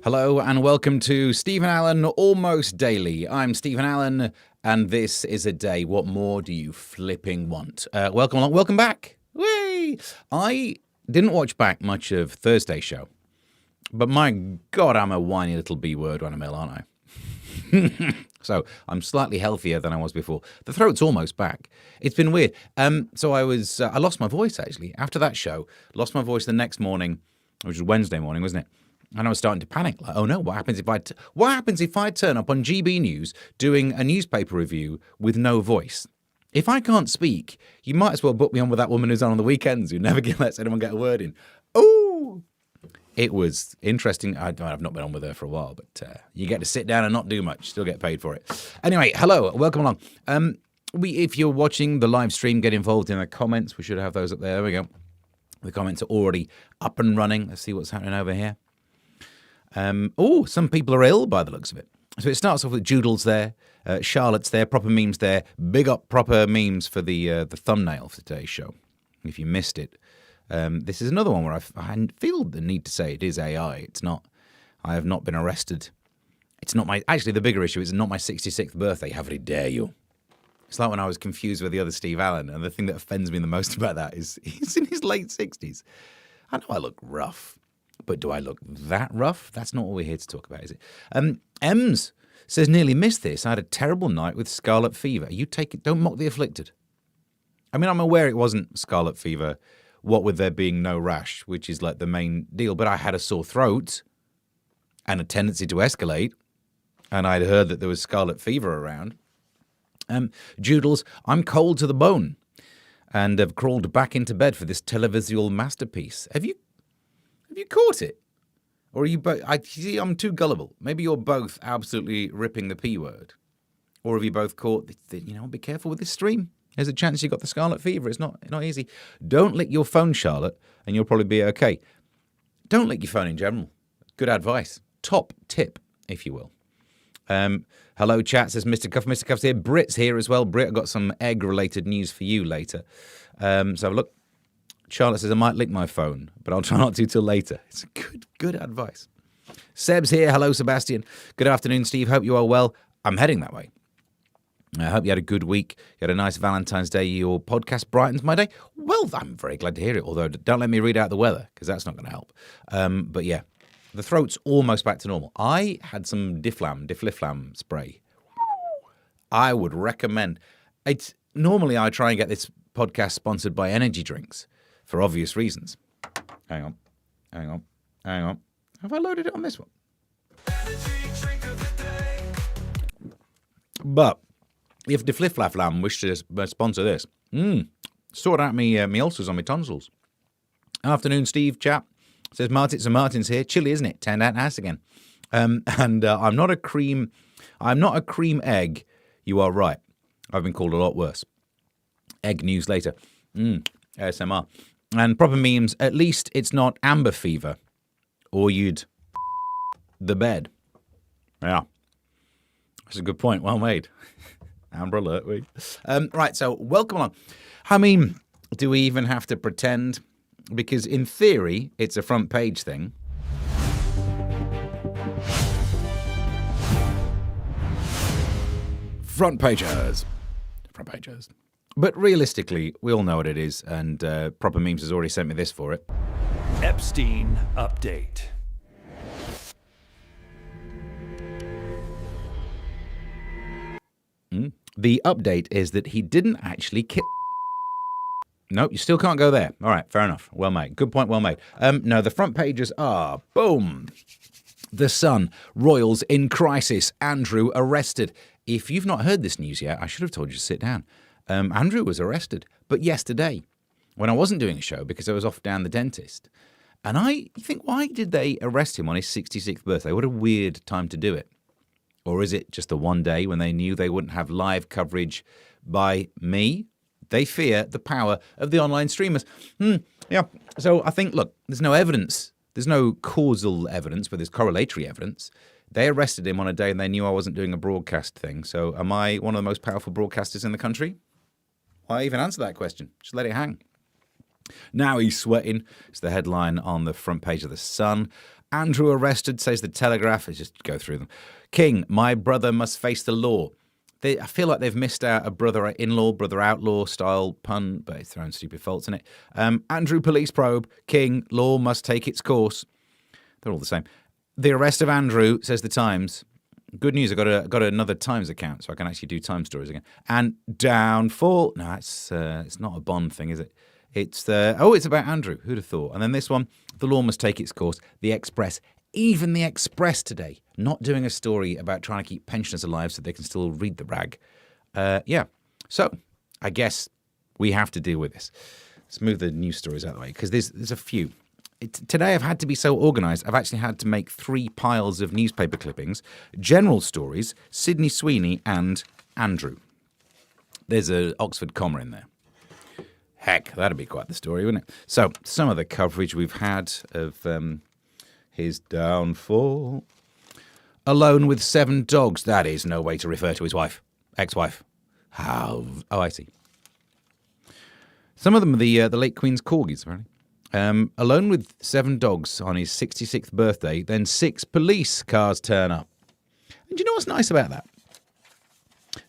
Hello and welcome to Stephen Allen Almost Daily. I'm Stephen Allen and this is a day. What more do you flipping want? Welcome along. Welcome back. Whee! I didn't watch back much of Thursday's show, but my God, I'm a whiny little B word when I'm ill, aren't I? So I'm slightly healthier than I was before. The throat's almost back. It's been weird. So I lost my voice actually after that show. Lost my voice the next morning, which was Wednesday morning, wasn't it? And I was starting to panic, like, oh no, what happens if I turn up on GB News doing a newspaper review with no voice? If I can't speak, you might as well book me on with that woman who's on the weekends who never lets anyone get a word in. Oh, it was interesting. I've not been on with her for a while, but you get to sit down and not do much, still get paid for it. Anyway, hello, welcome along. If you're watching the live stream, get involved in the comments. We should have those up there. There we go. The comments are already up and running. Let's see what's happening over here. Some people are ill by the looks of it. So it starts off with Joodles there, Charlotte's there, Proper Memes there. Big up Proper Memes for the thumbnail for today's show. If you missed it, this is another one where I feel the need to say it is AI. It's not. I have not been arrested. It's not my. Actually, the bigger issue is not my 66th birthday. How very dare you? It's like when I was confused with the other Steve Allen, and the thing that offends me the most about that is he's in his late 60s. I know I look rough. But do I look that rough? That's not what we're here to talk about, is it? Ems says, nearly missed this. I had a terrible night with scarlet fever. You take it. Don't mock the afflicted. I mean, I'm aware it wasn't scarlet fever, what with there being no rash, which is like the main deal. But I had a sore throat and a tendency to escalate. And I'd heard that there was scarlet fever around. Joodles, I'm cold to the bone and have crawled back into bed for this televisual masterpiece. Have you caught it? Or are you both... I'm too gullible. Maybe you're both absolutely ripping the P word. Or have you both caught... be careful with this stream. There's a chance you got the scarlet fever. It's not easy. Don't lick your phone, Charlotte, and you'll probably be okay. Don't lick your phone in general. Good advice. Top tip, if you will. Hello, chat, says Mr. Cuff. Mr. Cuff's here. Brit's here as well. Brit, I've got some egg-related news for you later. So look. Charlotte says, I might lick my phone, but I'll try not to till later. It's good advice. Seb's here. Hello, Sebastian. Good afternoon, Steve. Hope you are well. I'm heading that way. I hope you had a good week. You had a nice Valentine's Day. Your podcast brightens my day. Well, I'm very glad to hear it, although don't let me read out the weather, because that's not going to help. But yeah, the throat's almost back to normal. I had some Difliflam spray. I would recommend. Normally, I try and get this podcast sponsored by energy drinks. For obvious reasons. Hang on. Have I loaded it on this one? But if the Fliflaflam wish to sponsor this, sort out me ulcers on my tonsils. Afternoon, Steve, chap. Says Martin's here. Chilly, isn't it? Turned out nice again. I'm not a cream egg. You are right. I've been called a lot worse. Egg news later. ASMR. And Proper Memes, at least it's not amber fever. Or you'd... the bed. Yeah. That's a good point. Well made. Amber alert. Right, so welcome along. I mean, do we even have to pretend? Because in theory, it's a front page thing. Front pages. But realistically, we all know what it is, and Proper Memes has already sent me this for it. Epstein update. The update is that he didn't actually kill... Nope, you still can't go there. All right, fair enough. Well made. Good point, well made. No, the front pages are... Boom! The Sun, royals in crisis, Andrew arrested. If you've not heard this news yet, I should have told you to sit down. Andrew was arrested, but yesterday, when I wasn't doing a show because I was off down the dentist. And you think, why did they arrest him on his 66th birthday? What a weird time to do it. Or is it just the one day when they knew they wouldn't have live coverage by me? They fear the power of the online streamers. Yeah, so I think, look, there's no evidence. There's no causal evidence, but there's correlatory evidence. They arrested him on a day and they knew I wasn't doing a broadcast thing. So am I one of the most powerful broadcasters in the country? Why even answer that question? Just let it hang. Now he's sweating. It's the headline on the front page of The Sun. Andrew arrested, says the Telegraph. Let's just go through them. King, my brother must face the law. I feel like they've missed out a brother-in-law, brother-outlaw style pun, but it's their own stupid faults in it. Andrew police probe. King, law must take its course. They're all the same. The arrest of Andrew, says the Times. Good news, I got another Times account, so I can actually do Times stories again. And downfall. No, it's not a Bond thing, is it? It's about Andrew. Who'd have thought? And then this one, the law must take its course. The Express. Even the Express today, not doing a story about trying to keep pensioners alive so they can still read the rag. Yeah. So I guess we have to deal with this. Let's move the news stories out of the way because there's a few. Today I've had to be so organised, I've actually had to make 3 piles of newspaper clippings, general stories, Sydney Sweeney and Andrew. There's an Oxford comma in there. Heck, that'd be quite the story, wouldn't it? So some of the coverage we've had of his downfall. Alone with 7 dogs. That is no way to refer to his wife. Ex-wife. How? Oh, I see. Some of them are the late Queen's corgis, apparently. Alone with 7 dogs on his 66th birthday, then 6 police cars turn up. And do you know what's nice about that?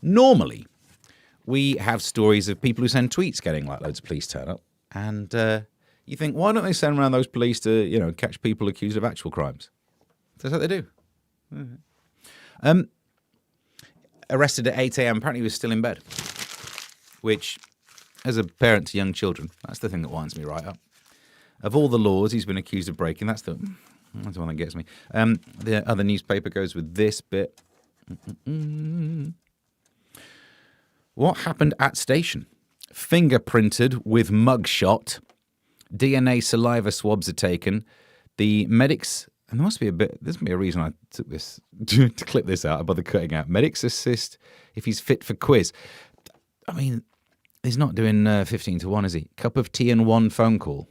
Normally, we have stories of people who send tweets getting like loads of police turn up. And you think, why don't they send around those police to, catch people accused of actual crimes? That's what they do. Mm-hmm. Arrested at 8 a.m. Apparently he was still in bed. Which, as a parent to young children, that's the thing that winds me right up. Of all the laws he's been accused of breaking, that's the one that gets me. The other newspaper goes with this bit. What happened at station? Fingerprinted with mugshot. DNA saliva swabs are taken. The medics, and there's must be a reason I took this, to clip this out, I bother cutting out. Medics assist if he's fit for quiz. I mean, he's not doing 15 to 1, is he? Cup of tea and 1 phone call.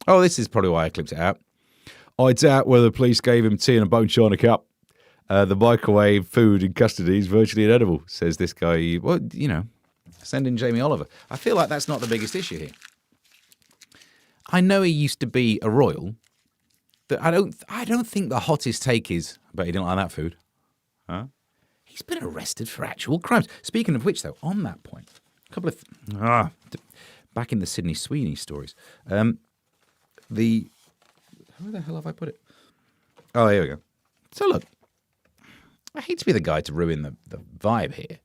Oh, this is probably why I clipped it out. I doubt whether the police gave him tea in a bone china cup. The microwave food in custody is virtually inedible, says this guy. Well, send in Jamie Oliver. I feel like that's not the biggest issue here. I know he used to be a royal, but I don't think the hottest take is, I bet he didn't like that food. Huh? He's been arrested for actual crimes. Speaking of which, though, on that point, a couple of back in the Sydney Sweeney stories. Where the hell have I put it? Oh, here we go. So look, I hate to be the guy to ruin the vibe here,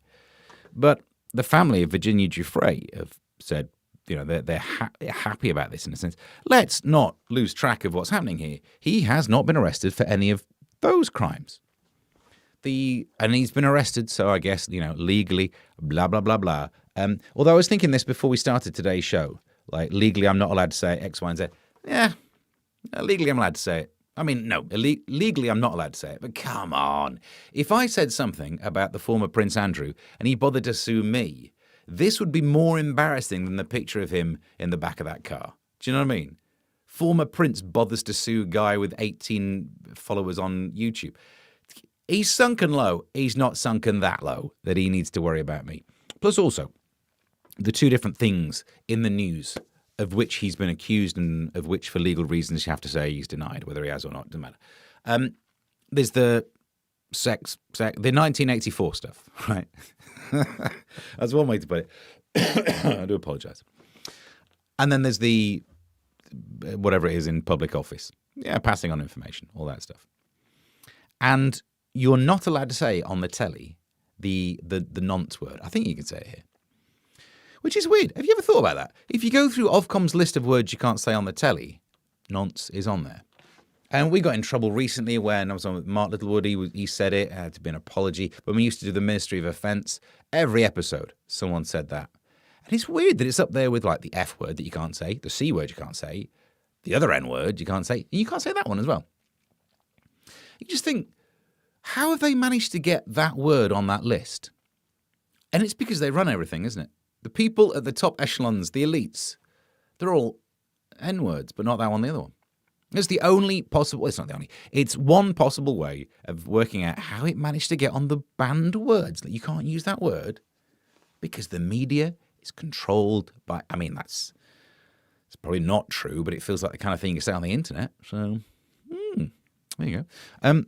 but the family of Virginia Giuffre have said, they're happy about this in a sense. Let's not lose track of what's happening here. He has not been arrested for any of those crimes. And he's been arrested, so I guess, legally, blah, blah, blah, blah. Although I was thinking this before we started today's show, like legally I'm not allowed to say X, Y, and Z. Yeah, legally I'm allowed to say it. I mean, no, legally I'm not allowed to say it, but come on. If I said something about the former Prince Andrew and he bothered to sue me, this would be more embarrassing than the picture of him in the back of that car. Do you know what I mean? Former Prince bothers to sue guy with 18 followers on YouTube. He's sunken low. He's not sunken that low that he needs to worry about me. Plus also, the 2 different things in the news of which he's been accused and of which for legal reasons you have to say he's denied, whether he has or not, doesn't matter. There's the the 1984 stuff, right? That's one way to put it. I do apologise. And then there's the, whatever it is in public office. Yeah, passing on information, all that stuff. And you're not allowed to say on the telly the nonce word. I think you can say it here. Which is weird. Have you ever thought about that? If you go through Ofcom's list of words you can't say on the telly, nonce is on there. And we got in trouble recently when I was on with Mark Littlewood. He said it. It had to be an apology. When we used to do the Ministry of Offence, every episode someone said that. And it's weird that it's up there with like the F word that you can't say, the C word you can't say, the other N word you can't say, and you can't say that one as well. You just think, how have they managed to get that word on that list? And it's because they run everything, isn't it? The people at the top echelons, the elites, they're all N-words, but not that one, the other one. It's the only possible, it's not the only, it's one possible way of working out how it managed to get on the banned words. That you can't use that word because the media is controlled by, it's probably not true, but it feels like the kind of thing you say on the internet. So, There you go.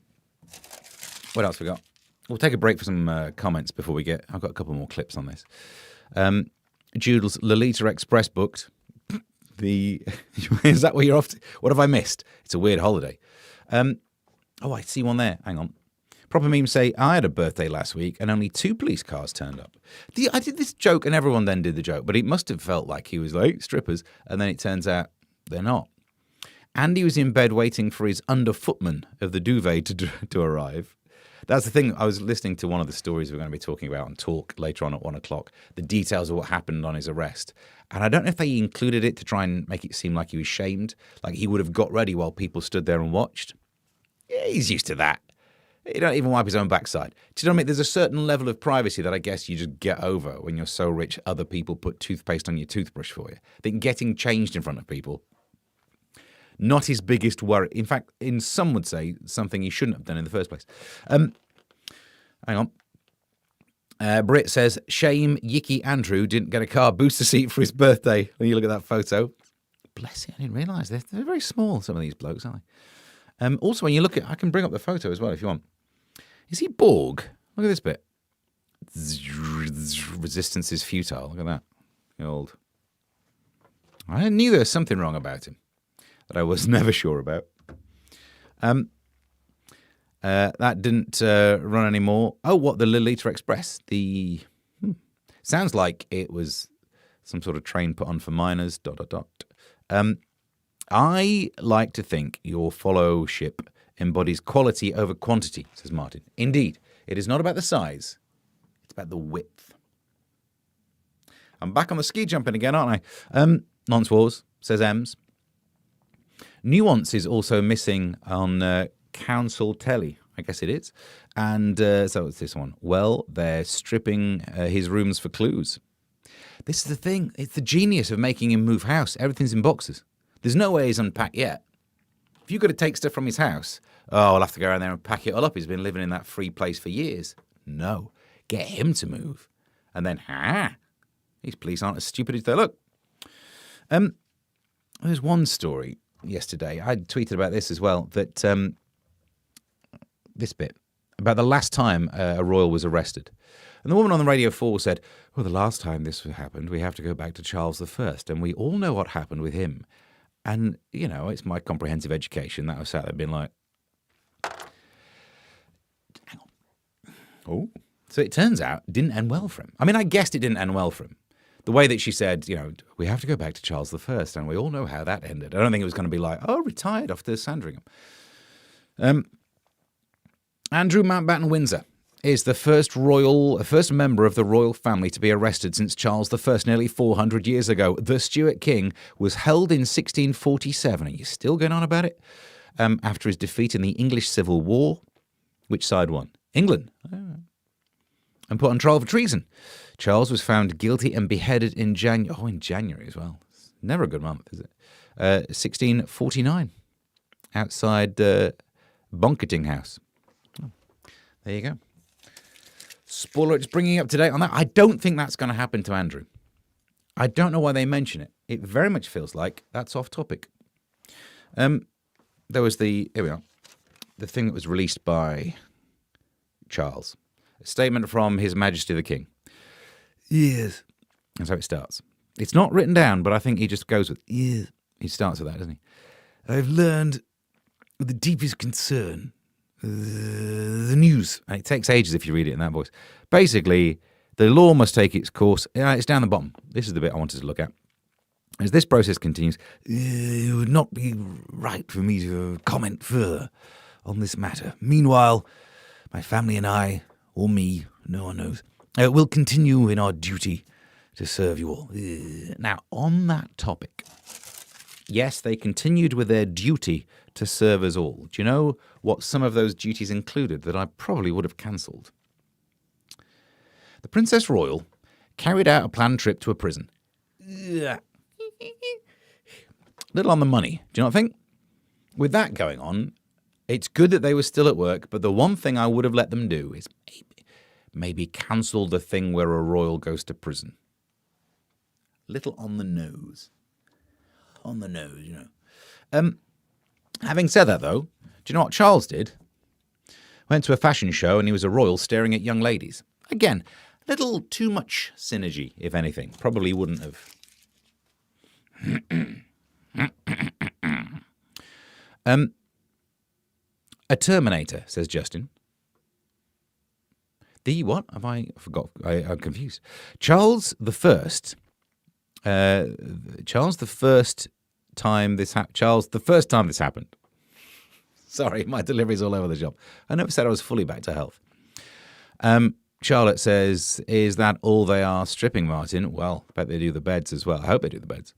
What else we got? We'll take a break for some comments before we get... I've got a couple more clips on this. Joodle's Lolita Express booked. Is that where you're off to? What have I missed? It's a weird holiday. I see one there. Hang on. Proper memes say, I had a birthday last week and only 2 police cars turned up. I did this joke and everyone then did the joke, but it must have felt like he was like, strippers, and then it turns out they're not. Andy was in bed waiting for his underfootman of the duvet to arrive. That's the thing. I was listening to one of the stories we're going to be talking about on Talk later on at 1 o'clock, the details of what happened on his arrest. And I don't know if they included it to try and make it seem like he was shamed, like he would have got ready while people stood there and watched. Yeah, he's used to that. He don't even wipe his own backside. Do you know what I mean? There's a certain level of privacy that I guess you just get over when you're so rich other people put toothpaste on your toothbrush for you. I think getting changed in front of people, not his biggest worry. In fact, some would say something he shouldn't have done in the first place. Hang on. Britt says, shame Inmate Andrew didn't get a car booster seat for his birthday. When you look at that photo. Bless you, I didn't realise. They're very small, some of these blokes, aren't they? Also, when you look at... I can bring up the photo as well if you want. Is he Borg? Look at this bit. Resistance is futile. Look at that. The old... I knew there was something wrong about him that I was never sure about. That didn't run anymore. Oh, what? The Lolita Express? Sounds like it was some sort of train put on for minors, ... I like to think your followship embodies quality over quantity, says Martin. Indeed, it is not about the size, it's about the width. I'm back on the ski jumping again, aren't I? Nonce Wars, says Ems. Nuance is also missing on Council Telly. I guess it is. And so it's this one. Well, they're stripping his rooms for clues. This is the thing. It's the genius of making him move house. Everything's in boxes. There's no way he's unpacked yet. If you've got to take stuff from his house, I'll have to go around there and pack it all up. He's been living in that free place for years. No. Get him to move. And then, these police aren't as stupid as they look. There's one story yesterday. I tweeted about this as well, that this bit, about the last time a royal was arrested. And the woman on the Radio 4 said, well, the last time this happened, we have to go back to Charles I. And we all know what happened with him. And, you know, it's my comprehensive education that I was sat there being like, hang on. Oh. So it turns out it didn't end well for him. I mean, I guessed it didn't end well for him. The way that she said, you know, we have to go back to Charles I, and we all know how that ended. I don't think it was going to be like, retired off to Sandringham. Andrew Mountbatten Windsor is the first member of the royal family to be arrested since Charles I, nearly 400 years ago. The Stuart King was held in 1647. Are you still going on about it? After his defeat in the English Civil War. Which side won? England. And put on trial for treason. Charles was found guilty and beheaded in January. Oh, in January as well. It's never a good month, is it? 1649. Outside Bonketing House. Oh, there you go. Spoiler, just bringing you up to date on that. I don't think that's going to happen to Andrew. I don't know why they mention it. It very much feels like that's off topic. There was here we are, the thing that was released by Charles. A statement from His Majesty the King. Yes. That's how it starts. It's not written down, but I think he just goes with, yes. He starts with that, doesn't he? I've learned with the deepest concern the news. And it takes ages if you read it in that voice. Basically, the law must take its course. It's down the bottom. This is the bit I wanted to look at. As this process continues, it would not be right for me to comment further on this matter. Meanwhile, my family and I, or me, no one knows, will continue in our duty to serve you all. Now, on that topic, yes, they continued with their duty to serve us all. Do you know what some of those duties included that I probably would have cancelled? The Princess Royal carried out a planned trip to a prison. Little on the money, do you not think? With that going on, it's good that they were still at work, but the one thing I would have let them do is maybe cancel the thing where a royal goes to prison. Little on the nose. On the nose, you know. Having said that, though, Do you know what Charles did? Went to a fashion show and he was a royal staring at young ladies. Again, a little too much synergy, if anything. Probably wouldn't have. A Terminator, says Justin. The what? Have I forgot? I'm confused. Charles the First. Charles the first time this happened. Sorry, my delivery's all over the job. I never said I was fully back to health. Charlotte says, "Is that all they are stripping, Martin?" Well, I bet they do the beds as well. I hope they do the beds.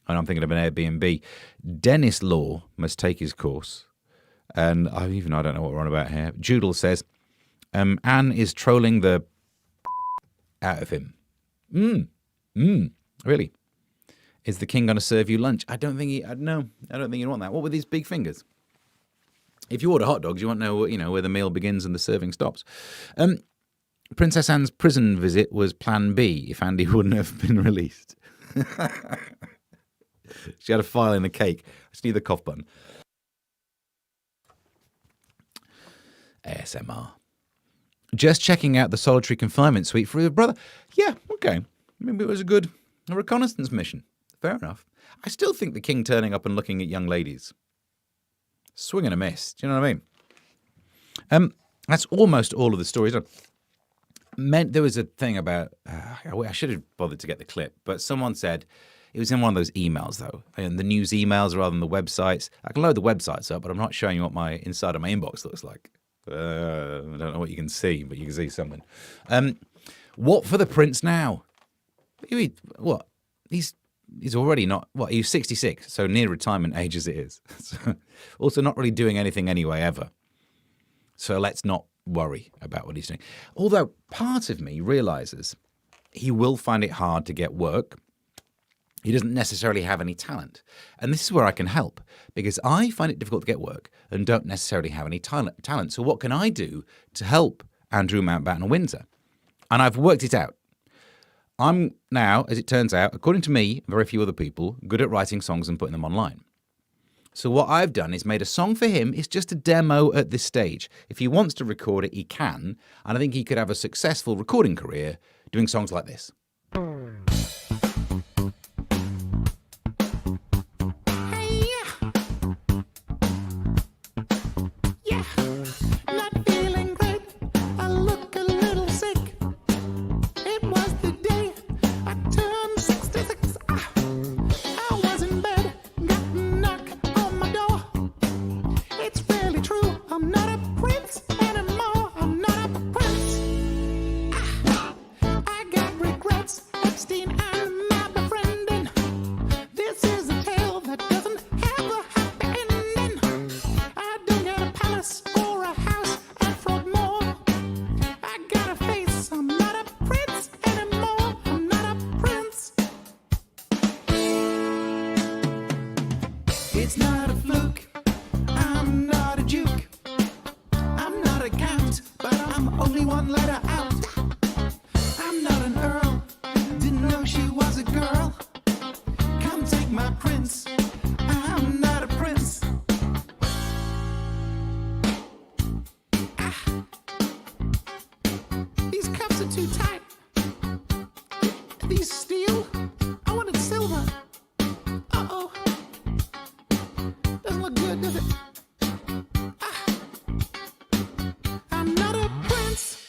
And I'm thinking of an Airbnb. Dennis Law must take his course. And I don't know what we're on about here. Judel says, Anne is trolling the out of him. Really? Is the king going to serve you lunch? I don't think you want that. What with these big fingers? If you order hot dogs, you want to know, where the meal begins and the serving stops. Princess Anne's prison visit was plan B if Andy wouldn't have been released. She had a file in the cake. I just need the cough button. ASMR. Just checking out the solitary confinement suite for your brother. Yeah, okay. Maybe it was a reconnaissance mission. Fair enough. I still think the king turning up and looking at young ladies. Swing and a miss. Do you know what I mean? That's almost all of the stories. There was a thing about... I should have bothered to get the clip, but someone said... It was in one of those emails, though, and the news emails rather than the websites. I can load the websites up, but I'm not showing you what my inside of my inbox looks like. I don't know what you can see, but you can see something. What for the prince now? What? He's already not... What? He's 66, so near retirement age as it is. Also not really doing anything anyway, ever. So let's not worry about what he's doing. Although part of me realises he will find it hard to get work. He doesn't necessarily have any talent. And this is where I can help, because I find it difficult to get work and don't necessarily have any talent. So what can I do to help Andrew Mountbatten Windsor? And I've worked it out. I'm now, as it turns out, according to me, very few other people, good at writing songs and putting them online. So what I've done is made a song for him. It's just a demo at this stage. If he wants to record it, he can. And I think he could have a successful recording career doing songs like this. It's not a fluke, I'm not a juke, I'm not a count, but I'm only one letter out. I'm not an earl, didn't know she was a girl. Come take my prince, I'm not a prince. These cuffs are too tight. Are these steel? I wanted silver. Uh-oh. Doesn't look good, does it? I'm not a prince.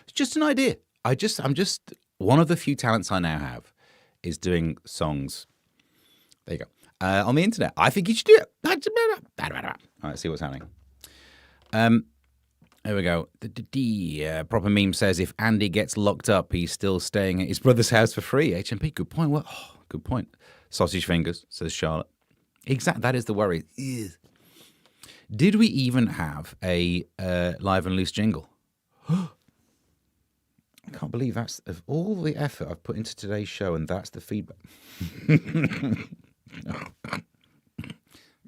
It's just an idea. I'm just one of the few talents I now have is doing songs. There you go. On the internet. I think you should do it. All right, let's see what's happening. There we go. The proper meme says if Andy gets locked up, he's still staying at his brother's house for free. HMP. Good point. Well, good point. Sausage fingers, says Charlotte. Exactly. That is the worry. Ugh. Did we even have a live and loose jingle? I can't believe that's of all the effort I've put into today's show, and that's the feedback.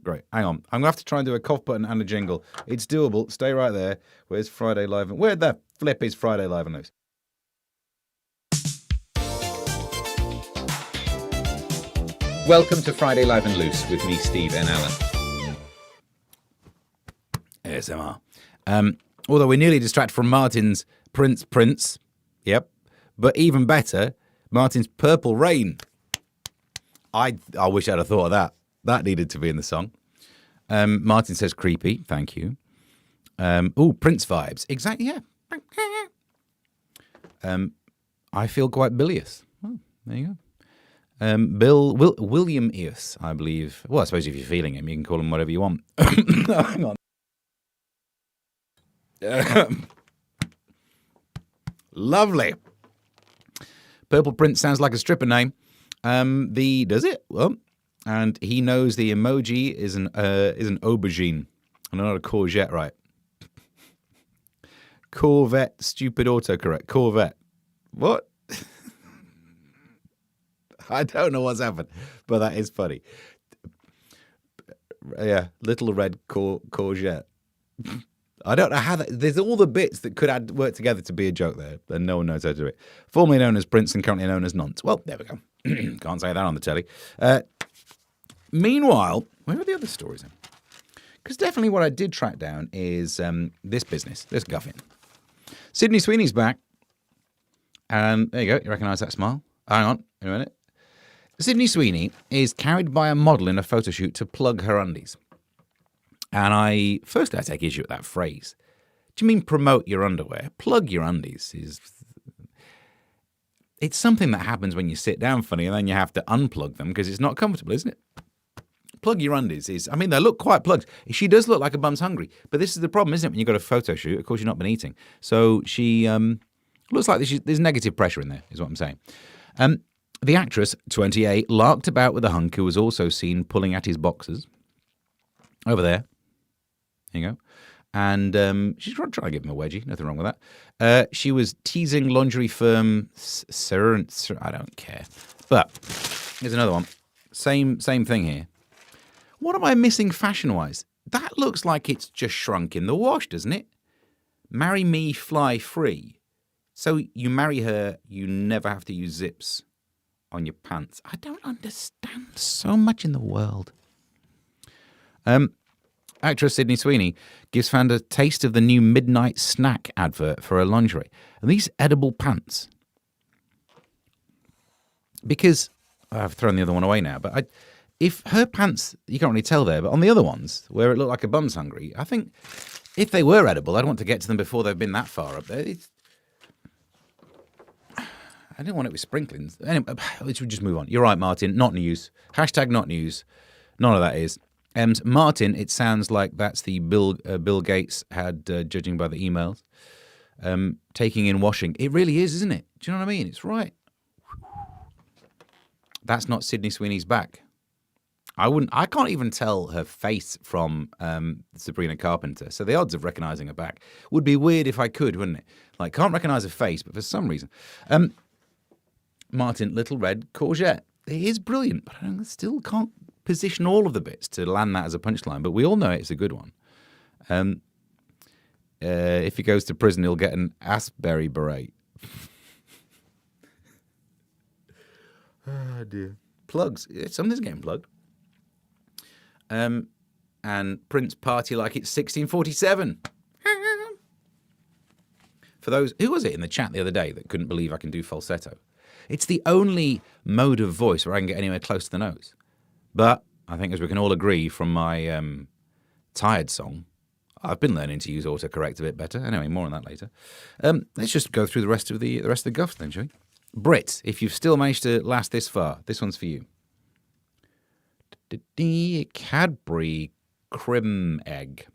Great. Hang on. I'm going to have to try and do a cough button and a jingle. It's doable. Stay right there. Where's Friday Live? Where the flip is Friday Live and Loose? Welcome to Friday Live and Loose with me, Steve and Alan. ASMR. Although we're nearly distracted from Martin's Prince. Yep. But even better, Martin's Purple Rain. I wish I'd have thought of that. That needed to be in the song. Martin says creepy. Thank you. Prince vibes. Exactly, yeah. I feel quite bilious. Oh, there you go. William Eos, I believe. Well, I suppose if you're feeling him, you can call him whatever you want. Hang on. Lovely. Purple Prince sounds like a stripper name. Does it? Well, and he knows the emoji is an aubergine and not a courgette, right? Corvette, stupid autocorrect. Corvette. What? I don't know what's happened, but that is funny. Yeah, little red courgette. I don't know how there's all the bits that could work together to be a joke there, and no one knows how to do it. Formerly known as Prince and currently known as Nonce. Well, there we go. Can't say that on the telly. Meanwhile, where are the other stories in? Because definitely what I did track down is this business, this guffin. Sydney Sweeney's back. And there you go. You recognise that smile? Hang on a minute. Sydney Sweeney is carried by a model in a photo shoot to plug her undies. And I take issue with that phrase. Do you mean promote your underwear? Plug your undies it's something that happens when you sit down funny and then you have to unplug them because it's not comfortable, isn't it? Plug your undies they look quite plugged. She does look like a bum's hungry, but this is the problem, isn't it? When you've got a photo shoot, of course you've not been eating. So she looks like there's negative pressure in there, is what I'm saying. The actress, 28, larked about with a hunk who was also seen pulling at his boxers. Over there. There you go. And she's trying to give him a wedgie. Nothing wrong with that. She was teasing lingerie firm I don't care. But here's another one. Same thing here. What am I missing fashion-wise? That looks like it's just shrunk in the wash, doesn't it? Marry me, fly free. So you marry her, you never have to use zips on your pants. I don't understand so much in the world. Actress Sydney Sweeney gives fans a taste of the new midnight snack advert for her lingerie. And these edible pants. Because I've thrown the other one away now, but if her pants, you can't really tell there, but on the other ones, where it looked like a bum's hungry, I think if they were edible, I'd want to get to them before they've been that far up there. I didn't want it with sprinklings. Anyway, let's just move on. You're right, Martin. Not news. Hashtag not news. None of that is. Martin, it sounds like that's the Bill Gates had, judging by the emails, taking in washing. It really is, isn't it? Do you know what I mean? It's right. That's not Sydney Sweeney's back. I can't even tell her face from Sabrina Carpenter. So the odds of recognising her back would be weird if I could, wouldn't it? Like, can't recognise her face, but for some reason. Martin, little red courgette. It is brilliant, but I still can't position all of the bits to land that as a punchline. But we all know it's a good one. If he goes to prison, he'll get an Asbury beret. Oh, dear. Plugs. Something's getting plugged. And Prince party like it's 1647. For those, who was it in the chat the other day that couldn't believe I can do falsetto? It's the only mode of voice where I can get anywhere close to the nose. But I think, as we can all agree from my Tired song, I've been learning to use autocorrect a bit better. Anyway, more on that later. Let's just go through the rest of the guffs then, shall we? Brit, if you've still managed to last this far, this one's for you. Cadbury Creme Egg.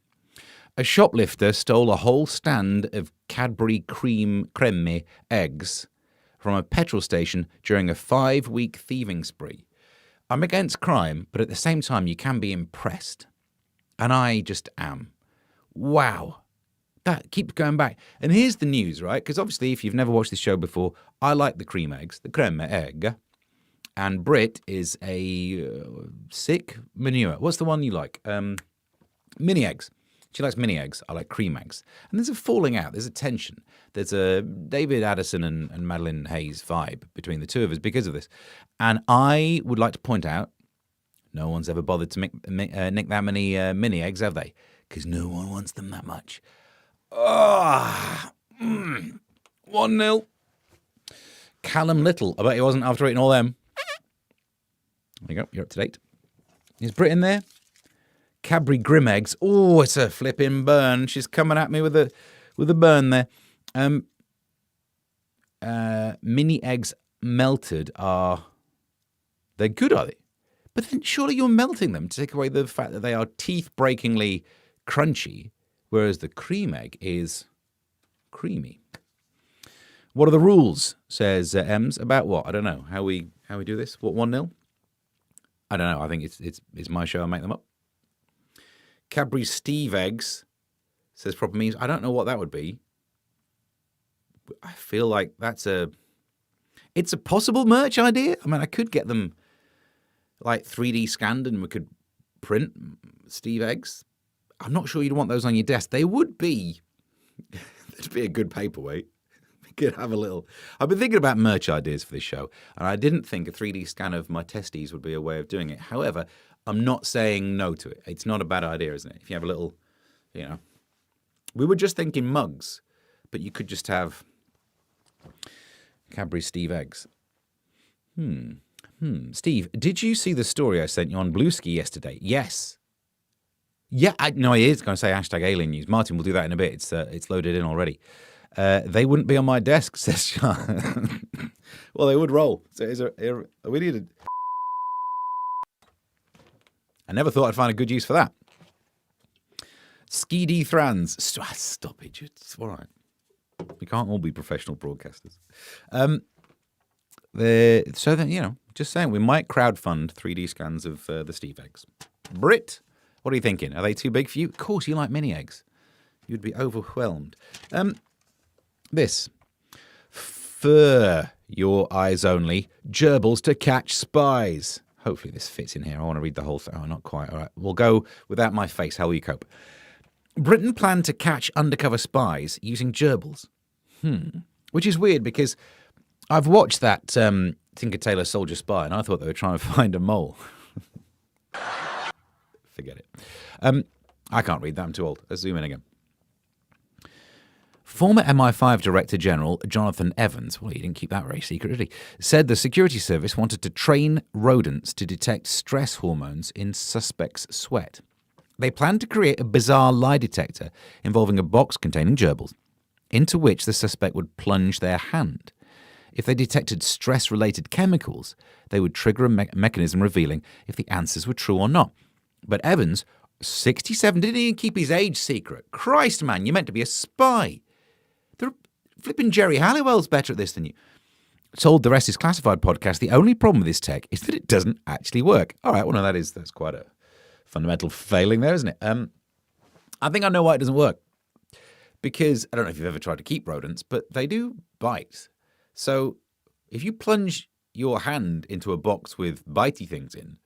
A shoplifter stole a whole stand of Cadbury creme eggs from a petrol station during a 5-week thieving spree. I'm against crime, but at the same time, you can be impressed. And I just am. Wow. That keeps going back. And here's the news, right? Because obviously, if you've never watched this show before, I like the cream eggs, the creme egg. And Brit is a sick manure. What's the one you like? Mini eggs. She likes mini eggs. I like cream eggs. And there's a falling out. There's a tension. There's a David Addison and Madeline Hayes vibe between the two of us because of this. And I would like to point out, no one's ever bothered to nick that many mini eggs, have they? because no one wants them that much. 1-0. Callum Little. I bet he wasn't after eating all them. There you go. You're up to date. Is Brit in there? Cadbury Grim Eggs. Oh, it's a flipping burn. She's coming at me with a burn there. Mini eggs melted they're good, are they? But then surely you're melting them to take away the fact that they are teeth-breakingly crunchy, whereas the cream egg is creamy. What are the rules, says Ems, about what? I don't know. How we do this? What, 1-0? I don't know. I think it's my show. I make them up. Cadbury Steve Eggs, says proper memes. I don't know what that would be. I feel like it's a possible merch idea. I mean, I could get them like 3D scanned and we could print Steve Eggs. I'm not sure you'd want those on your desk. They would be, it'd be a good paperweight. We could have a little. I've been thinking about merch ideas for this show, and I didn't think a 3D scan of my testes would be a way of doing it. However, I'm not saying no to it. It's not a bad idea, isn't it? If you have a little, we were just thinking mugs, but you could just have Cadbury Steve Eggs. Steve, did you see the story I sent you on Bluesky yesterday? Yes. Yeah, no, he is going to say #alien news. Martin will do that in a bit. It's loaded in already. They wouldn't be on my desk, says Sean. Well, they would roll. So we needed. I never thought I'd find a good use for that. Skeedy Thrans. Stop it. It's all right. We can't all be professional broadcasters. Just saying, we might crowdfund 3D scans of the Steve eggs. Brit, what are you thinking? Are they too big for you? Of course, you like mini eggs. You'd be overwhelmed. This. For your eyes only, gerbils to catch spies. Hopefully this fits in here. I want to read the whole thing. Oh, not quite. All right. We'll go without my face. How will you cope? Britain planned to catch undercover spies using gerbils. Which is weird because I've watched that Tinker Tailor Soldier Spy and I thought they were trying to find a mole. Forget it. I can't read that. I'm too old. Let's zoom in again. Former MI5 Director General Jonathan Evans, well, he didn't keep that very secret, did he? Said the security service wanted to train rodents to detect stress hormones in suspects' sweat. They planned to create a bizarre lie detector involving a box containing gerbils, into which the suspect would plunge their hand. If they detected stress-related chemicals, they would trigger a mechanism revealing if the answers were true or not. But Evans, 67, didn't even keep his age secret. Christ, man, you're meant to be a spy. Flipping Jerry Halliwell's better at this than you. Told the Rest is Classified podcast, the only problem with this tech is that it doesn't actually work. All right, well, no, that's quite a fundamental failing there, isn't it? I think I know why it doesn't work. Because, I don't know if you've ever tried to keep rodents, but they do bite. So, if you plunge your hand into a box with bitey things in,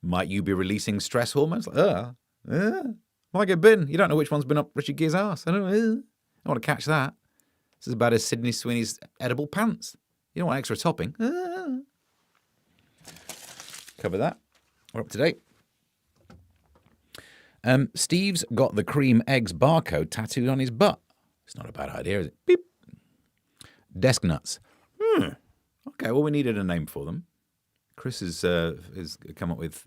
might you be releasing stress hormones? Might get bitten. You don't know which one's been up Richard Gere's arse. I want to catch that. This is about as Sydney Sweeney's edible pants. You don't want extra topping. Cover that. We're up to date. Steve's got the cream eggs barcode tattooed on his butt. It's not a bad idea, is it? Beep. Desk nuts. Okay, well, we needed a name for them. Chris has come up with...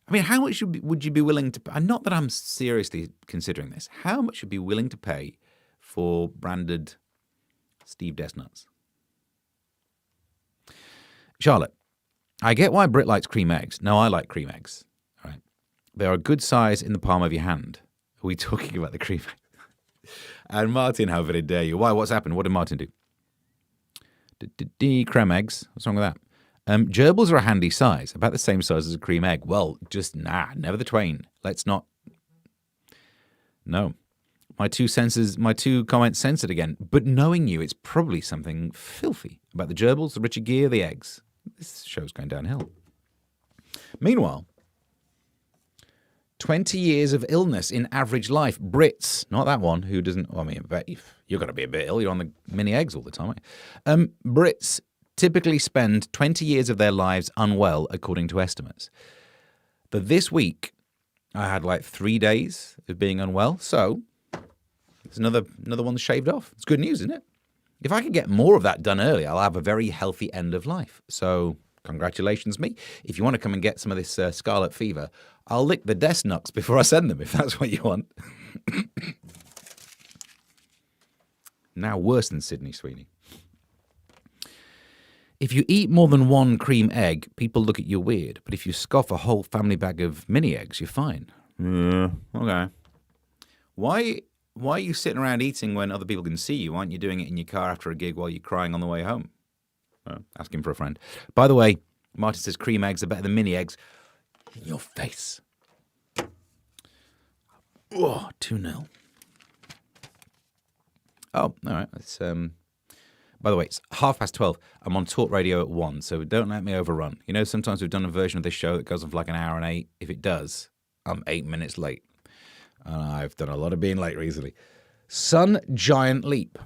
I mean, how much would you be willing to... Not that I'm seriously considering this. How much would you be willing to pay for branded Steve Desk nuts? Charlotte, I get why Brit likes cream eggs. No, I like cream eggs. All right. They are a good size in the palm of your hand. Are we talking about the cream eggs? And Martin, how very dare you? Why? What's happened? What did Martin do? Creme eggs. What's wrong with that? Gerbils are a handy size, about the same size as a cream egg. Well, just never the twain. Let's not. No. My two comments censored again. But knowing you, it's probably something filthy about the gerbils, the Richard Gere, the eggs. This show's going downhill. Meanwhile, 20 years of illness in average life. Brits, not that one, who doesn't... Well, I mean, I bet you're going to be a bit ill. You're on the mini eggs all the time. Brits typically spend 20 years of their lives unwell, according to estimates. But this week, I had like 3 days of being unwell, so it's another one shaved off. It's good news, isn't it? If I could get more of that done early, I'll have a very healthy end of life. So congratulations, me. If you want to come and get some of this scarlet fever, I'll lick the desk nuts before I send them, if that's what you want. Now worse than Sydney Sweeney. If you eat more than one cream egg, people look at you weird. But if you scoff a whole family bag of mini eggs, you're fine. Yeah, okay. Why are you sitting around eating when other people can see you? Why aren't you doing it in your car after a gig while you're crying on the way home? Asking for a friend. By the way, Martin says cream eggs are better than mini eggs. In your face. Oh, 2-0. Oh, all right. It's, by the way, it's 12:30. I'm on Talk Radio at 1, so don't let me overrun. You know, sometimes we've done a version of this show that goes on for like an hour and 8. If it does, I'm 8 minutes late. I've done a lot of being late recently. Sun Giant Leap.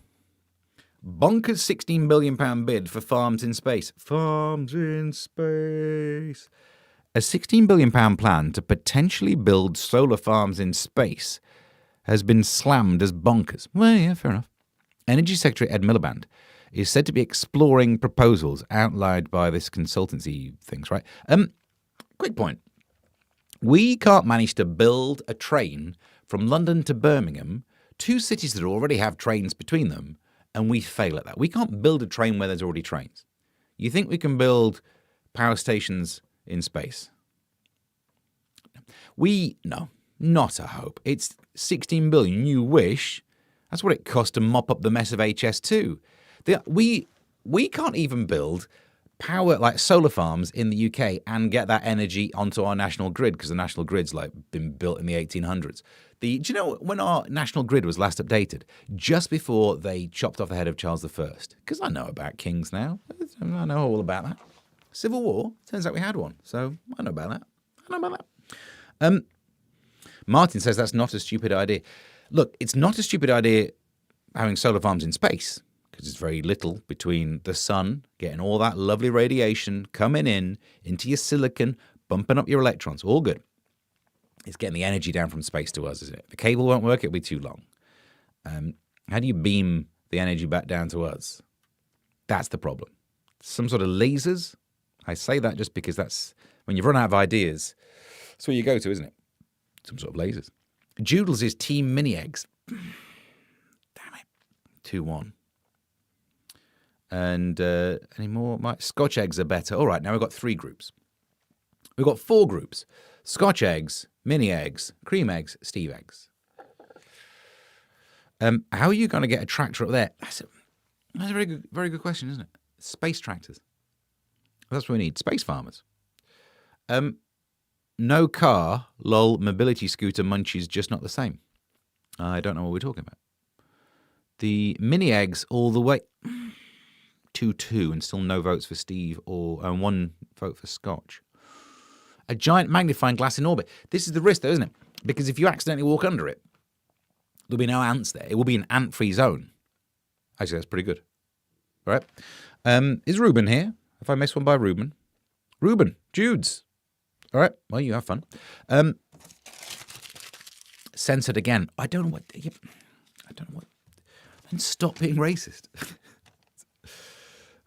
Bonkers £16 billion bid for farms in space. Farms in space. A £16 billion plan to potentially build solar farms in space has been slammed as bonkers. Well, yeah, fair enough. Energy Secretary Ed Miliband is said to be exploring proposals outlined by this consultancy things, right? Quick point. We can't manage to build a train from London to Birmingham, 2 cities that already have trains between them, and we fail at that. We can't build a train where there's already trains. You think we can build power stations in space? No, not a hope. It's 16 billion. You wish. That's what it cost to mop up the mess of HS2. We can't even build power like solar farms in the UK and get that energy onto our national grid because the national grid's like been built in the 1800s. Do you know when our national grid was last updated? Just before they chopped off the head of Charles I. Because I know about kings now. I know all about that. Civil War. Turns out we had one. So I know about that. Martin says that's not a stupid idea. Look, it's not a stupid idea having solar farms in space because it's very little between the sun, getting all that lovely radiation coming into your silicon, bumping up your electrons. All good. It's getting the energy down from space to us, isn't it? The cable won't work. It'll be too long. How do you beam the energy back down to us? That's the problem. Some sort of lasers. I say that just because that's when you've run out of ideas. That's where you go to, isn't it? Some sort of lasers. Joodles is Team Mini Eggs. Damn it. 2-1. And any more? Scotch eggs are better. All right, now we've got 3 groups. We've got 4 groups. Scotch eggs, mini eggs, cream eggs, Steve eggs. How are you going to get a tractor up there? That's a very good question, isn't it? Space tractors. That's what we need. Space farmers. No car, lol, mobility scooter munchies, just not the same. I don't know what we're talking about. The mini eggs all the way. 2-2 and still no votes for Steve and 1 vote for Scotch. A giant magnifying glass in orbit. This is the risk, though, isn't it? Because if you accidentally walk under it, there'll be no ants there. It will be an ant-free zone. Actually, that's pretty good. All right. Is Ruben here? Have I missed one by Ruben? Ruben, Judes. All right. Well, you have fun. Censored again. I don't know what. And stop being racist.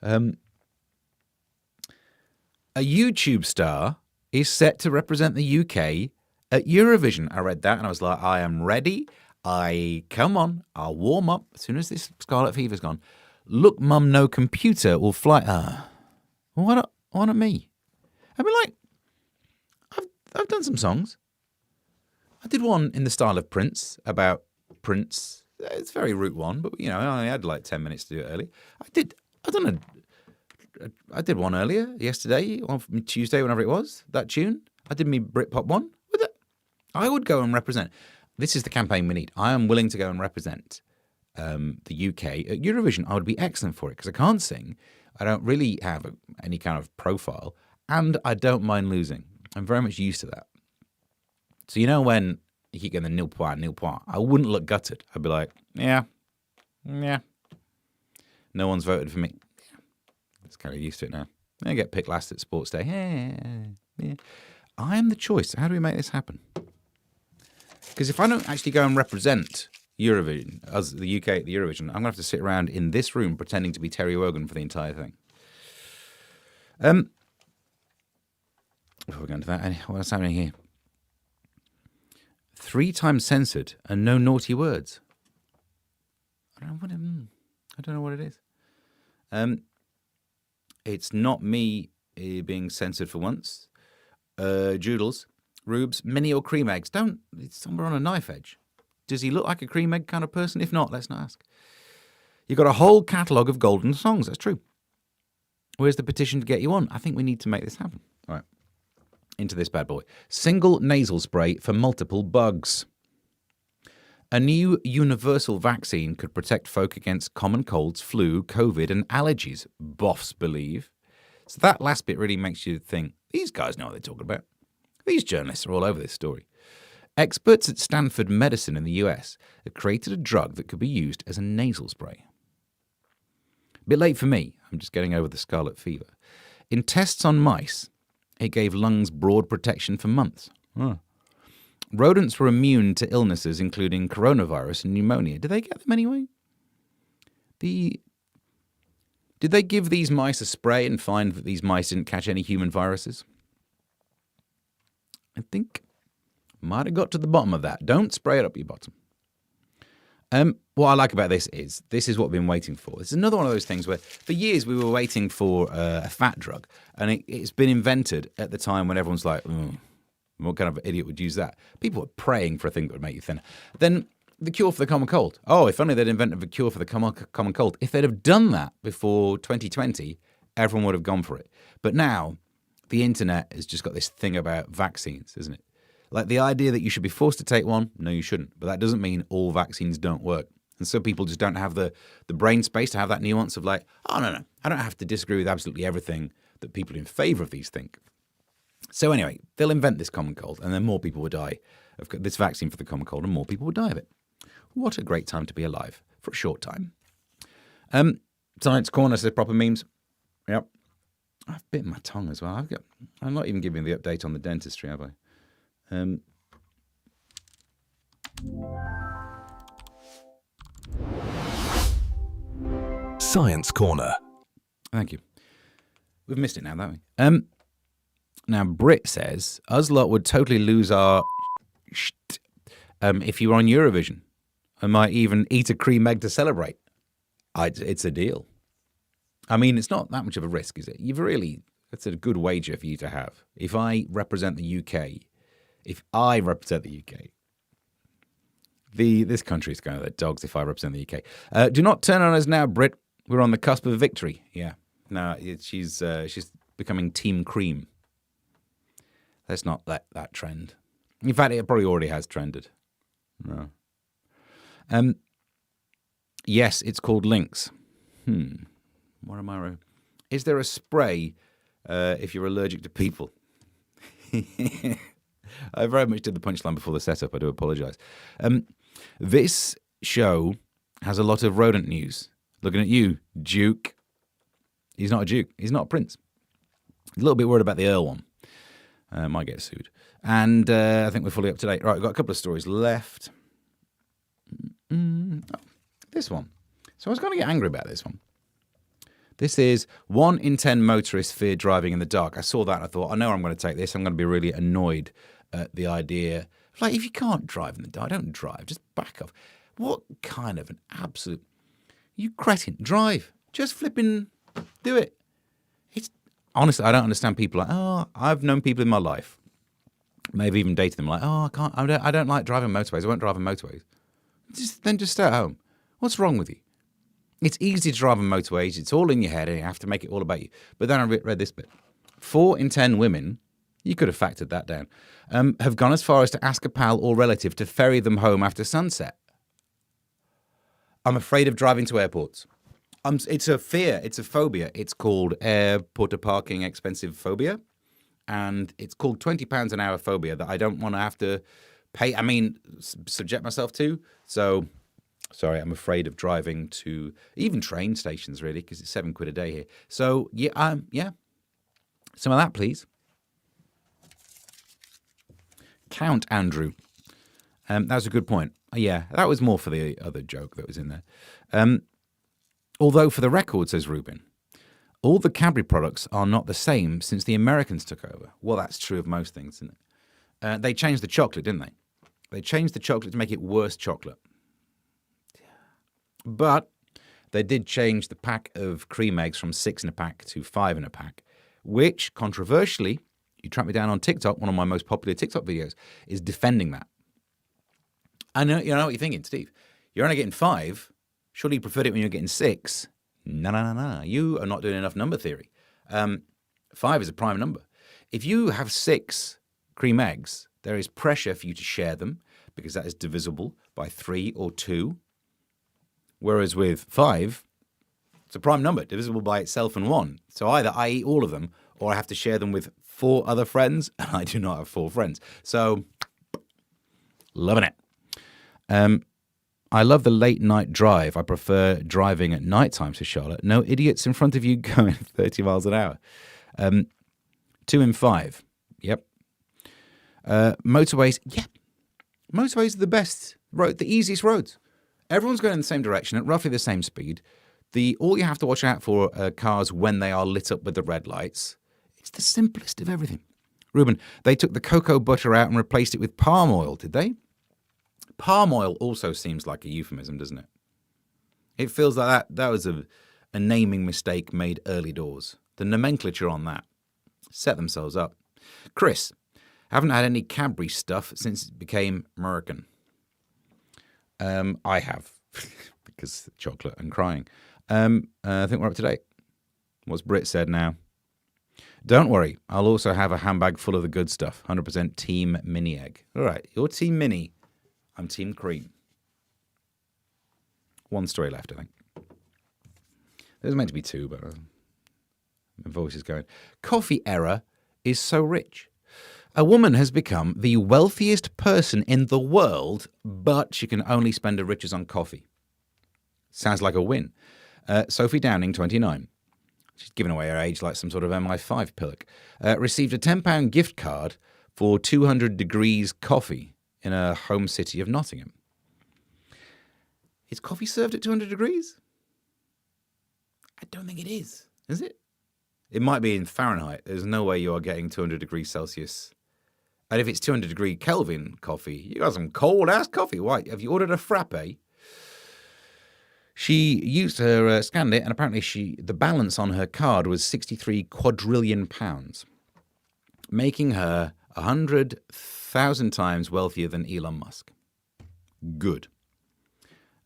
A YouTube star is set to represent the UK at Eurovision. I read that and I was like, I am ready. Come on. I'll warm up as soon as this scarlet fever's gone. Look, mum, no computer will fly. Why not me? I mean, like, I've done some songs. I did one in the style of Prince, about Prince. It's very Route 1, but, you know, I only had like 10 minutes to do it early. I did one earlier, yesterday, on Tuesday, whenever it was, that tune. I did me Britpop one. I would go and represent. This is the campaign we need. I am willing to go and represent the UK at Eurovision. I would be excellent for it because I can't sing. I don't really have any kind of profile, and I don't mind losing. I'm very much used to that. So you know when you keep getting the nil point, I wouldn't look gutted. I'd be like, yeah. No one's voted for me. It's kind of used to it now. I get picked last at Sports Day. Yeah. I am the choice. How do we make this happen? Because if I don't actually go and represent Eurovision, as the UK at the Eurovision, I'm going to have to sit around in this room pretending to be Terry Wogan for the entire thing. Before we go into that, what's happening here? 3 times censored and no naughty words. I don't know what it is. It's not me being censored for once. Joodles, Rubes, mini or cream eggs. It's somewhere on a knife edge. Does he look like a cream egg kind of person? If not, let's not ask. You've got a whole catalogue of golden songs. That's true. Where's the petition to get you on? I think we need to make this happen. All right. Into this bad boy. Single nasal spray for multiple bugs. A new universal vaccine could protect folk against common colds, flu, COVID, and allergies, boffs believe. So that last bit really makes you think, these guys know what they're talking about. These journalists are all over this story. Experts at Stanford Medicine in the US have created a drug that could be used as a nasal spray. A bit late for me. I'm just getting over the scarlet fever. In tests on mice, it gave lungs broad protection for months. Rodents were immune to illnesses including coronavirus and pneumonia. Did they get them anyway? Did they give these mice a spray and find that these mice didn't catch any human viruses? I think might have got to the bottom of that. Don't spray it up your bottom. What I like about this is what we've been waiting for. It's another one of those things where for years we were waiting for a fat drug, and it's been invented at the time when everyone's like, what kind of idiot would use that? People were praying for a thing that would make you thinner. Then the cure for the common cold. Oh, if only they'd invented a cure for the common cold. If they'd have done that before 2020, everyone would have gone for it. But now the internet has just got this thing about vaccines, isn't it? Like the idea that you should be forced to take one, no, you shouldn't. But that doesn't mean all vaccines don't work. And some people just don't have the brain space to have that nuance of like, oh, no, I don't have to disagree with absolutely everything that people in favour of these think. So anyway, they'll invent this common cold, and then more people will die of this vaccine for the common cold, and more people will die of it. What a great time to be alive for a short time. Science Corner says proper memes. Yep. I've bitten my tongue as well. I'm not even giving the update on the dentistry, have I? Science Corner. Thank you. We've missed it now, haven't we? Now, Brit says, us lot would totally lose our if you were on Eurovision. I might even eat a cream egg to celebrate. It's a deal. I mean, it's not that much of a risk, is it? It's a good wager for you to have. If I represent the UK, this country is going to the dogs if I represent the UK. Do not turn on us now, Brit. We're on the cusp of victory. Yeah. No, she's becoming Team Cream. Let's not let that trend. In fact, it probably already has trended. No. Yes, it's called Lynx. What am I? Is there a spray if you're allergic to people? I very much did the punchline before the setup. I do apologise. This show has a lot of rodent news. Looking at you, Duke. He's not a Duke. He's not a prince. A little bit worried about the Earl one. Might get sued. And I think we're fully up to date. Right, we've got a couple of stories left. This one. So I was going to get angry about this one. This is 1 in 10 motorists fear driving in the dark. I saw that and I thought, I know I'm going to take this. I'm going to be really annoyed at the idea. Like, if you can't drive in the dark, don't drive. Just back off. What kind of an absolute... You cretin. Drive. Just flipping do it. It's honestly, I don't understand people like, oh, I've known people in my life, maybe even dated them, like, oh, I don't like driving motorways. I won't drive on motorways. Then just stay at home. What's wrong with you? It's easy to drive on motorways. It's all in your head and you have to make it all about you. But then I read this bit. 4 in 10 women, you could have factored that down, have gone as far as to ask a pal or relative to ferry them home after sunset. I'm afraid of driving to airports. It's a fear. It's a phobia. It's called airport parking expensive phobia. And it's called £20 an hour phobia that I don't want to have to pay. I mean, subject myself to. So, sorry, I'm afraid of driving to even train stations, really, because it's £7 a day here. So, yeah. Some of that, please. Count Andrew. That was a good point. Yeah, that was more for the other joke that was in there. Although, for the record, says Rubin, all the Cadbury products are not the same since the Americans took over. Well, that's true of most things, isn't it? They changed the chocolate, didn't they? They changed the chocolate to make it worse chocolate. But they did change the pack of cream eggs from 6 in a pack to 5 in a pack, which, controversially, you track me down on TikTok, one of my most popular TikTok videos, is defending that. I know, you know what you're thinking, Steve. You're only getting 5. Surely you preferred it when you're getting 6. No. You are not doing enough number theory. 5 is a prime number. If you have 6 cream eggs, there is pressure for you to share them because that is divisible by 3 or 2. Whereas with 5, it's a prime number, divisible by itself and 1. So either I eat all of them or I have to share them with 4 other friends, and I do not have 4 friends. So, loving it. I love the late night drive. I prefer driving at night time, says Charlotte. No idiots in front of you going 30 miles an hour. 2 in 5. Yep. Motorways. Yeah. Motorways are the best road, the easiest roads. Everyone's going in the same direction at roughly the same speed. All you have to watch out for are cars when they are lit up with the red lights. It's the simplest of everything. Ruben, they took the cocoa butter out and replaced it with palm oil, did they? Palm oil also seems like a euphemism, doesn't it? It feels like that was a naming mistake made early doors. The nomenclature on that set themselves up. Chris, haven't had any Cadbury stuff since it became American. I have, because chocolate and crying. I think we're up to date. What's Brit said now? Don't worry, I'll also have a handbag full of the good stuff. 100% Team Mini Egg. All right, you're Team Mini. I'm Team Cream. One story left, I think. There's meant to be 2, but my voice is going. Coffee error is so rich. A woman has become the wealthiest person in the world, but she can only spend her riches on coffee. Sounds like a win. Sophie Downing, 29. She's given away her age like some sort of MI5 pillock. Received a £10 gift card for 200 degrees coffee in her home city of Nottingham. Is coffee served at 200 degrees? I don't think it is it? It might be in Fahrenheit. There's no way you are getting 200 degrees Celsius. And if it's 200 degree Kelvin coffee, you got some cold-ass coffee. Why? Have you ordered a frappe? She used her, scanned it, and apparently the balance on her card was 63 quadrillion pounds, making her 100,000 times wealthier than Elon Musk. Good.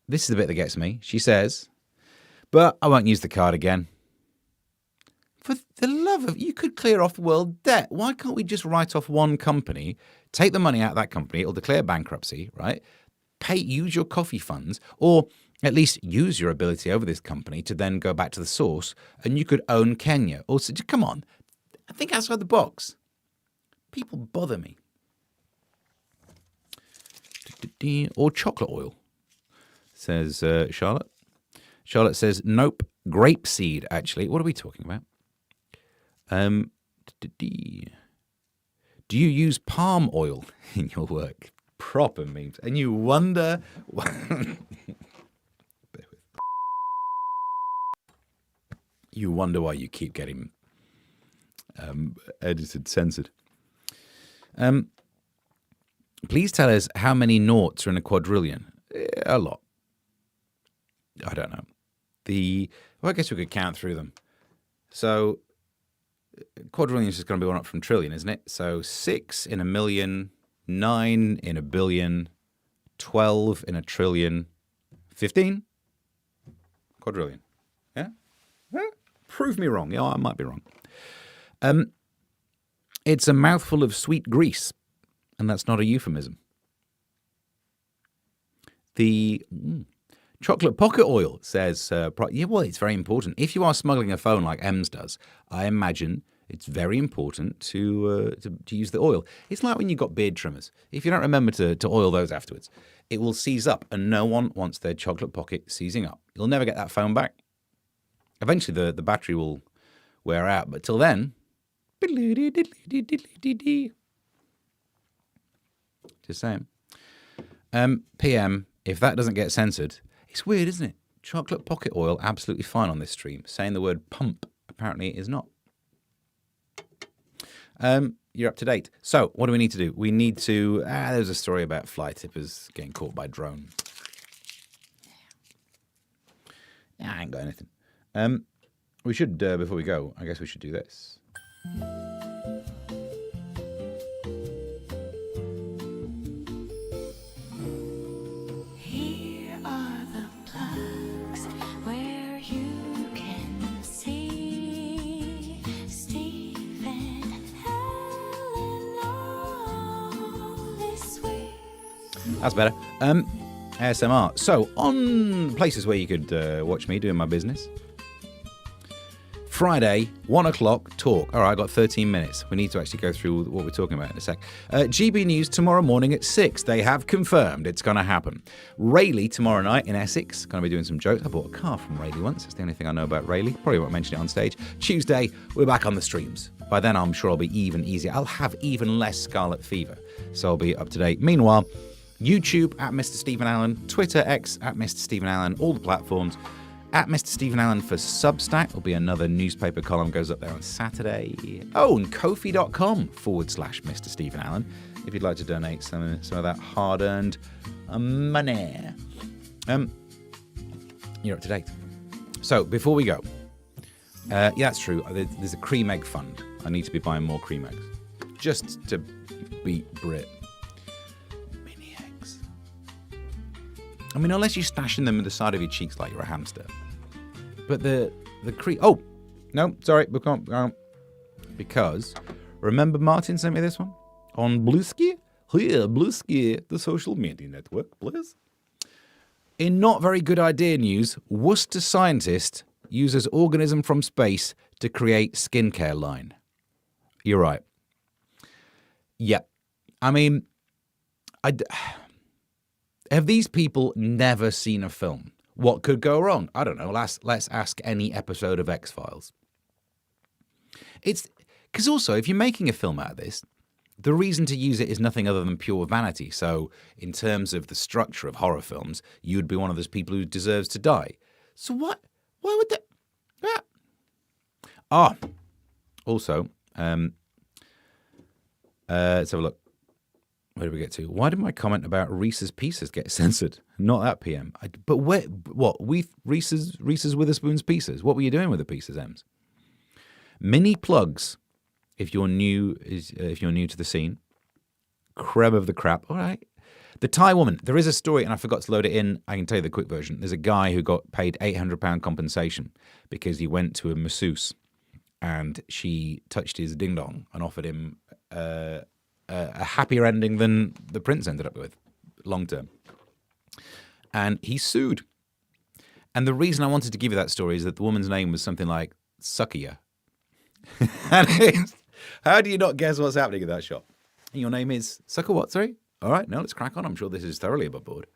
This is the bit that gets me. She says, but I won't use the card again. For the love of, you could clear off world debt. Why can't we just write off one company, take the money out of that company, it'll declare bankruptcy, right? Use your coffee funds, or at least use your ability over this company to then go back to the source, and you could own Kenya. Also, come on, think outside the box. People bother me. Or chocolate oil, says Charlotte. Charlotte says, nope, grapeseed, actually. What are we talking about? Do you use palm oil in your work? Proper memes. And you wonder... you wonder why you keep getting edited, censored. Please tell us how many noughts are in a quadrillion. A lot. I don't know. I guess we could count through them. So, quadrillion is just going to be one up from trillion, isn't it? So, 6 in a million, 9 in a billion, 12 in a trillion, 15? Quadrillion. Yeah? Prove me wrong. Yeah, I might be wrong. It's a mouthful of sweet grease, and that's not a euphemism. The chocolate pocket oil says, yeah, well, it's very important. If you are smuggling a phone like Ems does, I imagine it's very important to use the oil. It's like when you've got beard trimmers. If you don't remember to oil those afterwards, it will seize up, and no one wants their chocolate pocket seizing up. You'll never get that phone back. Eventually, the battery will wear out, but till then, just saying. PM, if that doesn't get censored, it's weird, isn't it? Chocolate pocket oil, absolutely fine on this stream. Saying the word pump, apparently it is not. You're up to date. So, what do we need to do? We need to... there's a story about fly tippers getting caught by drone. Yeah, I ain't got anything. We should, before we go, I guess we should do this. Here are the plugs where you can see Steve and Helen all this week. That's better. ASMR. So, on places where you could watch me doing my business. Friday, 1 o'clock, talk. All right, I got 13 minutes. We need to actually go through what we're talking about in a sec. GB News tomorrow morning at 6. They have confirmed it's going to happen. Rayleigh tomorrow night in Essex. Going to be doing some jokes. I bought a car from Rayleigh once. That's the only thing I know about Rayleigh. Probably won't mention it on stage. Tuesday, we're back on the streams. By then, I'm sure I'll be even easier. I'll have even less scarlet fever. So I'll be up to date. Meanwhile, YouTube at Mr. Stephen Allen, Twitter X at Mr. Stephen Allen, all the platforms. At Mr. Stephen Allen for Substack. There'll be another newspaper column goes up there on Saturday. Oh, and Ko-fi.com/Mr. Stephen Allen if you'd like to donate some of that hard-earned money. You're up to date. So, before we go, yeah, that's true. There's a cream egg fund. I need to be buying more cream eggs. Just to beat Brit. I mean, unless you're stashing them in the side of your cheeks like you're a hamster. But the cream... Oh! No, sorry, we can't... because, remember Martin sent me this one? On Bluesky? Here, Bluesky, the social media network, please. In not very good idea news, Worcester scientist uses organism from space to create skincare line. You're right. Yeah. I mean... Have these people never seen a film? What could go wrong? I don't know. Let's ask any episode of X-Files. It's because also, if you're making a film out of this, the reason to use it is nothing other than pure vanity. So, in terms of the structure of horror films, you'd be one of those people who deserves to die. So what? Why would that? Also, let's have a look. Where did we get to? Why did my comment about Reese's Pieces get censored? Not that PM. But where? What? Reese's Witherspoon's Pieces. What were you doing with the pieces, Ems? Mini plugs. If you're new to the scene, creme of the crap. All right. The Thai woman. There is a story, and I forgot to load it in. I can tell you the quick version. There's a guy who got paid £800 compensation because he went to a masseuse, and she touched his ding dong and offered him a happier ending than the prince ended up with, long term. And he sued. And the reason I wanted to give you that story is that the woman's name was something like Suckiya. And how do you not guess what's happening in that shop? Your name is Sucker what, sorry? All right, no, let's crack on. I'm sure this is thoroughly above board.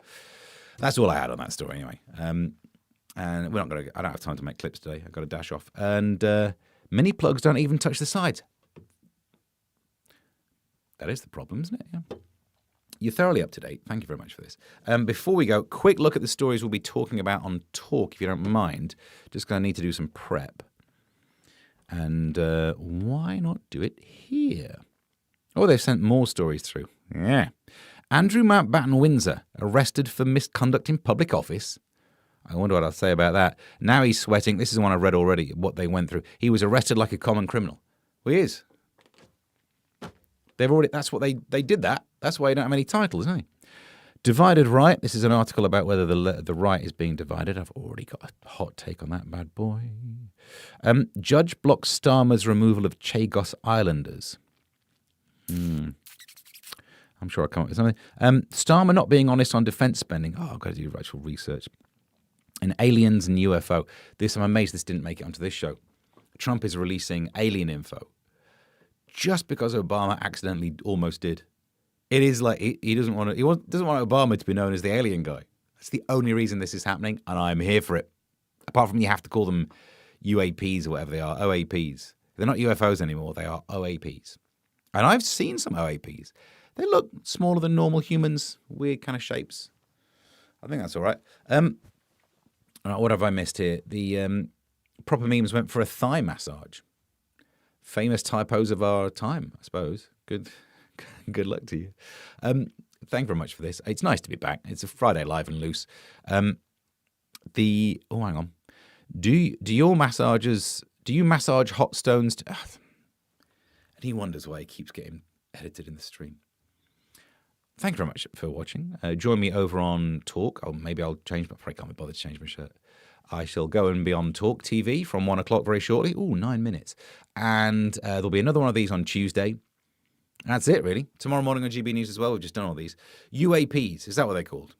That's all I had on that story anyway. And I don't have time to make clips today. I've got to dash off. And mini plugs don't even touch the sides. That is the problem, isn't it? Yeah. You're thoroughly up to date. Thank you very much for this. Before we go, quick look at the stories we'll be talking about on Talk, if you don't mind. Just going to need to do some prep. And why not do it here? Oh, they've sent more stories through. Yeah. Andrew Mountbatten Windsor, arrested for misconduct in public office. I wonder what I'll say about that. Now he's sweating. This is one I've read already, what they went through. He was arrested like a common criminal. Well, he is. That's what they did that. That's why you don't have any titles, isn't he? Divided right. This is an article about whether the right is being divided. I've already got a hot take on that bad boy. Judge blocks Starmer's removal of Chagos Islanders. I'm sure I'll come up with something. Starmer not being honest on defence spending. Oh, I've got to do actual research. And aliens and UFO. I'm amazed this didn't make it onto this show. Trump is releasing alien info. Just because Obama accidentally almost did. It is like he doesn't want Obama to be known as the alien guy. That's the only reason this is happening, and I'm here for it. Apart from you have to call them UAPs or whatever they are, OAPs. They're not UFOs anymore, they are OAPs. And I've seen some OAPs. They look smaller than normal humans, weird kind of shapes. I think that's all right. All right, what have I missed here? The proper memes went for a thigh massage. Famous typos of our time, I suppose. Good luck to you. Thank you very much for this. It's nice to be back. It's a Friday live and loose. Hang on. Do you massage hot stones? And he wonders why he keeps getting edited in the stream. Thank you very much for watching. Join me over on Talk. Maybe I'll change, but I probably can't be bothered to change my shirt. I shall go and be on Talk TV from 1 o'clock very shortly. 9 minutes. And there'll be another one of these on Tuesday. That's it, really. Tomorrow morning on GB News as well. We've just done all these. UAPs, is that what they're called?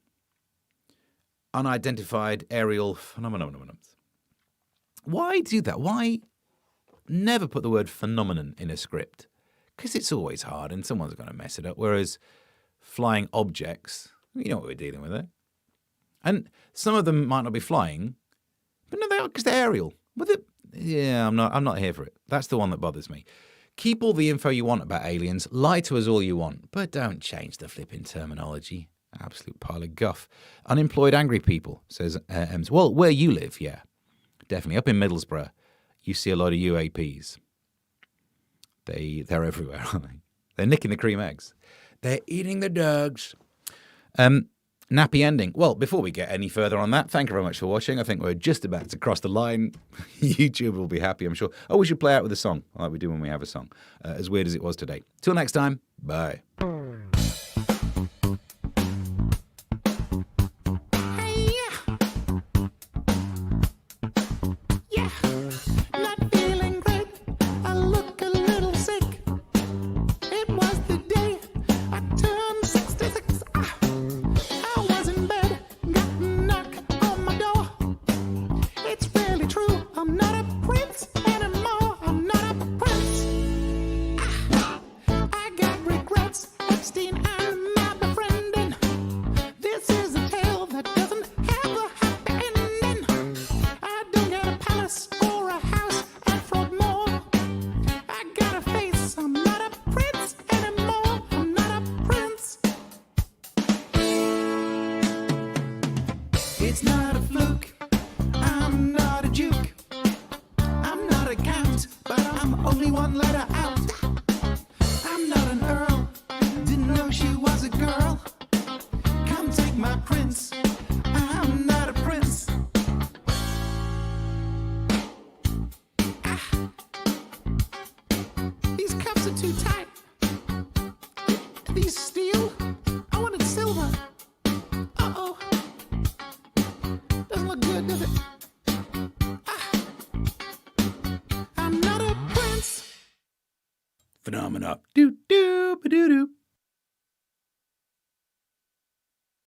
Unidentified aerial phenomena. Why do that? Why never put the word phenomenon in a script? Because it's always hard and someone's going to mess it up. Whereas flying objects, you know what we're dealing with there. And some of them might not be flying, but no, they are because they're aerial. I'm not here for it. That's the one that bothers me. Keep all the info you want about aliens. Lie to us all you want, but don't change the flipping terminology. Absolute pile of guff. Unemployed angry people, says Ems. Well, where you live, yeah. Definitely. Up in Middlesbrough, you see a lot of UAPs. They're everywhere, aren't they? They're nicking the cream eggs. They're eating the dogs. Nappy ending. Well, before we get any further on that, thank you very much for watching. I think we're just about to cross the line. YouTube will be happy, I'm sure. Oh, we should play out with a song, like we do when we have a song. As weird as it was today. Till next time, bye. It's not a fluke, I'm not a juke. I'm not a count, but I'm only one letter out. I'm not an earl, didn't know she was a girl. Come take my prince, I'm not a prince. These cuffs are too tight. Are these steel? I wanted silver. Uh-oh. Doesn't look good, does it? I'm not a prince. Phenomena. Doot.